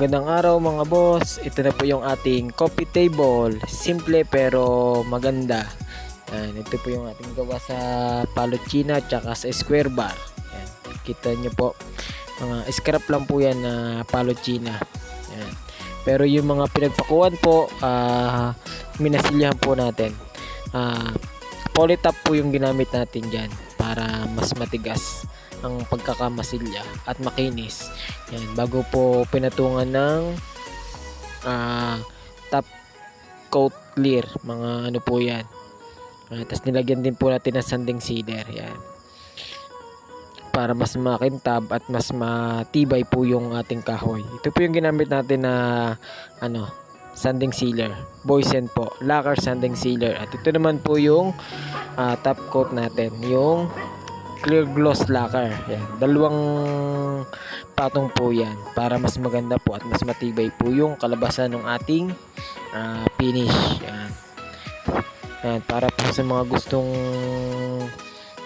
Magandang araw mga boss. Ito na po yung ating coffee table. Simple pero maganda. Yan, ito po yung ating gawa sa pallet china at sa square bar. Yan, kita nyo po. Mga scrap lang po yan na pallet china. Yan. Pero yung mga pinagpakuan po, minasilyahan po natin. Polytop po yung ginamit natin dyan para mas matigas ang pagkakamasilya at makinis. Yan, bago po pinatungan ng top coat clear, mga ano po yan. Tapos nilagyan din po natin ng sanding sealer. Yan, para mas makintab at mas matibay po yung ating kahoy. Ito po yung ginamit natin na sanding sealer, Boysen po, lacquer sanding sealer. At ito naman po yung top coat natin, yung clear gloss lacquer. Yan, dalawang patong po yan para mas maganda po at mas matibay po yung kalabasan ng ating finish. Yan. Yan, para po sa mga gustong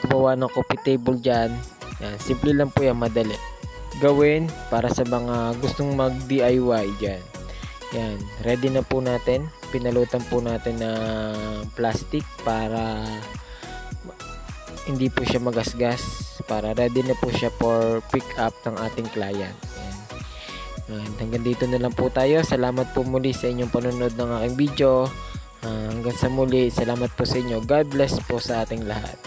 gumawa ng coffee table dyan. Yan, simple lang po yan, madali gawin para sa mga gustong mag DIY dyan. Yan, ready na po natin, pinalutan po natin ng plastic para hindi po siya magasgas, para ready na po siya for pick up ng ating client. Yan. Hanggang dito na lang po tayo. Salamat po muli sa inyong panonood ng aking video. Hanggang sa muli, salamat po sa inyo. God bless po sa ating lahat.